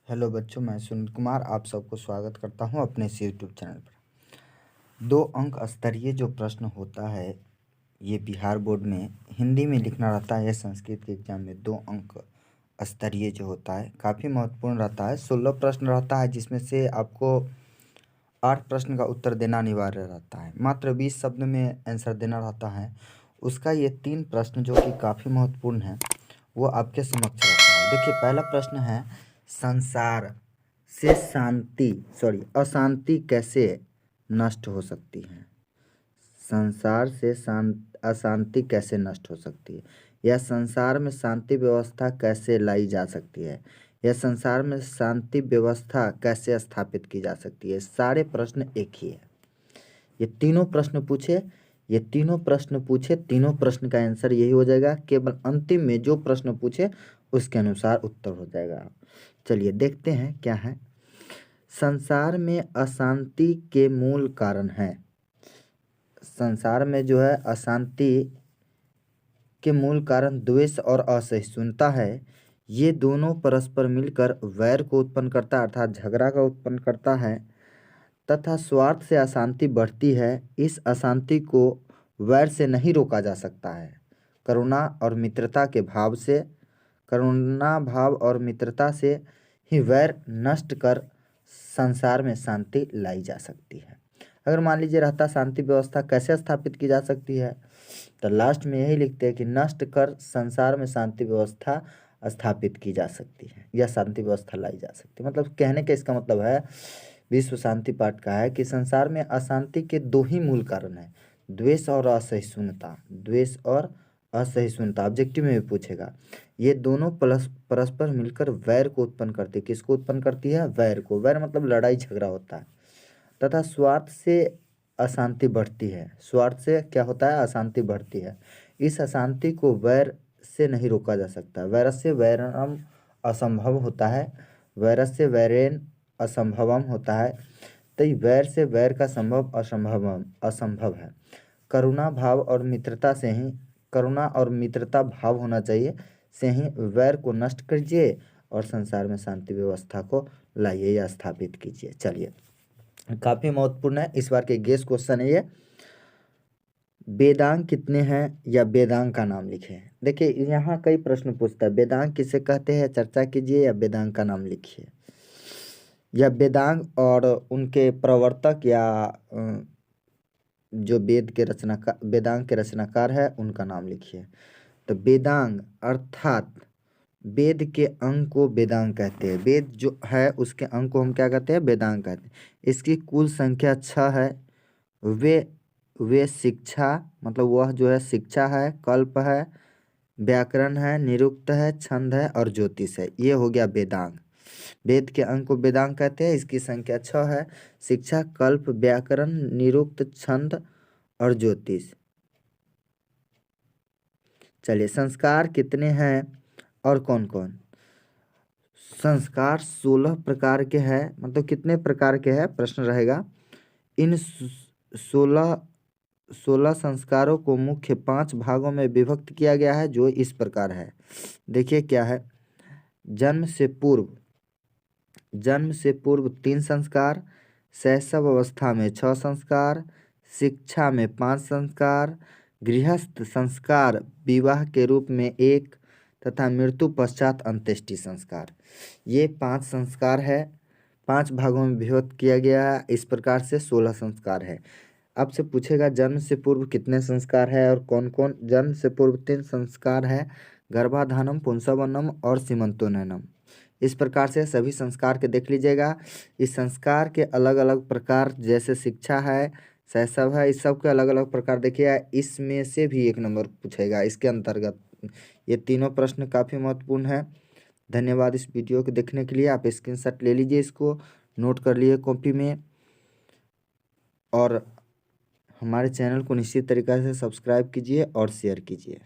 Hello बच्चों, मैं सुनील कुमार आप सबको स्वागत करता हूं अपने इस यूट्यूब चैनल पर। 2 अंक स्तरीय जो प्रश्न होता है ये बिहार बोर्ड में हिंदी में लिखना रहता है। संस्कृत के एग्जाम में 2 अंक स्तरीय जो होता है काफ़ी महत्वपूर्ण रहता है। 16 प्रश्न रहता है जिसमें से आपको 8 प्रश्न का उत्तर देना अनिवार्य रहता है। मात्र 20 शब्द में आंसर देना रहता है। उसका ये 3 प्रश्न जो कि काफ़ी महत्वपूर्ण है वो आपके समक्ष रहता है। देखिए, पहला प्रश्न है संसार से अशांति कैसे नष्ट हो सकती है। संसार से अशांति कैसे नष्ट हो सकती है, या संसार में शांति व्यवस्था कैसे लाई जा सकती है, या संसार में शांति व्यवस्था कैसे स्थापित की जा सकती है। सारे प्रश्न एक ही है। ये तीनों प्रश्न पूछे तीनों प्रश्न का आंसर यही हो जाएगा। केवल अंतिम में जो प्रश्न पूछे उसके अनुसार उत्तर हो जाएगा। चलिए देखते हैं क्या है। संसार में अशांति के मूल कारण है। संसार में जो है अशांति के मूल कारण द्वेष और असहिष्णुता है। ये दोनों परस्पर मिलकर वैर को उत्पन्न करता है, अर्थात झगड़ा का उत्पन्न करता है, तथा स्वार्थ से अशांति बढ़ती है। इस अशांति को वैर से नहीं रोका जा सकता है। करुणा भाव और मित्रता से ही वैर नष्ट कर संसार में शांति लाई जा सकती है। अगर मान लीजिए रहता शांति व्यवस्था कैसे स्थापित की जा सकती है, तो लास्ट में यही लिखते हैं कि नष्ट कर संसार में शांति व्यवस्था स्थापित की जा सकती है या शांति व्यवस्था लाई जा सकती है। मतलब कहने का इसका मतलब है, विश्व शांति पाठ का है कि संसार में अशांति के 2 ही मूल कारण हैं, द्वेष और असहिष्णुता। ऑब्जेक्टिव में भी पूछेगा। ये दोनों परस्पर मिलकर वैर को उत्पन्न करती है। किसको उत्पन्न करती है? वैर को। वैर मतलब लड़ाई झगड़ा होता है। तथा स्वार्थ से अशांति बढ़ती है। स्वार्थ से क्या होता है? अशांति बढ़ती है। इस अशांति को वैर से नहीं रोका जा सकता। वैरस्य वैरणम असंभव होता है। वैरस्य वैरेन असंभवम होता है। तो वैर से वैर का संभव असंभव है। करुणा और मित्रता भाव होना चाहिए से ही वैर को नष्ट कीजिए और संसार में शांति व्यवस्था को लाइए या स्थापित कीजिए। चलिए, काफ़ी महत्वपूर्ण है। इस बार के गेस क्वेश्चन है ये, वेदांग कितने हैं या वेदांग का नाम लिखे। देखिए, यहाँ कई प्रश्न पूछता है। वेदांग किसे कहते हैं चर्चा कीजिए, या वेदांग का नाम लिखिए, या वेदांग और उनके प्रवर्तक या जो वेदांग के रचनाकार है उनका नाम लिखिए। तो वेदांग अर्थात वेद के अंग को वेदांग कहते हैं। वेद जो है उसके अंग को हम क्या कहते हैं? वेदांग कहते हैं। इसकी कुल संख्या 6 है। वे शिक्षा मतलब वह जो है शिक्षा है, कल्प है, व्याकरण है, निरुक्त है, छंद है और ज्योतिष है। ये हो गया वेदांग। वेद के अंग को वेदांग कहते हैं। इसकी संख्या 6 है। शिक्षा, कल्प, व्याकरण, निरुक्त, छंद और ज्योतिष। चलिए, संस्कार कितने हैं और कौन कौन? संस्कार 16 प्रकार के हैं। मतलब कितने प्रकार के हैं प्रश्न रहेगा। इन 16 संस्कारों को मुख्य 5 भागों में विभक्त किया गया है, जो इस प्रकार है। देखिए क्या है। जन्म से पूर्व 3 संस्कार, शैशव अवस्था में 6 संस्कार, शिक्षा में 5 संस्कार, गृहस्थ संस्कार विवाह के रूप में 1 तथा मृत्यु पश्चात अंत्येष्टि संस्कार। ये 5 संस्कार है। 5 भागों में विभक्त किया गया है। इस प्रकार से 16 संस्कार है। आपसे पूछेगा जन्म से पूर्व कितने संस्कार है और कौन कौन। जन्म से पूर्व 3 संस्कार है, गर्भाधानम, पुंसवनम और सीमंतोन्नयनम। इस प्रकार से सभी संस्कार के देख लीजिएगा। इस संस्कार के अलग अलग प्रकार, जैसे शिक्षा है, शैशव है, इस सब के अलग अलग प्रकार देखिए। इसमें से भी 1 नंबर पूछेगा इसके अंतर्गत। ये तीनों प्रश्न काफ़ी महत्वपूर्ण है। धन्यवाद इस वीडियो को देखने के लिए। आप स्क्रीनशॉट ले लीजिए, इसको नोट कर लिए कॉपी में, और हमारे चैनल को निश्चित तरीक़े से सब्सक्राइब कीजिए और शेयर कीजिए।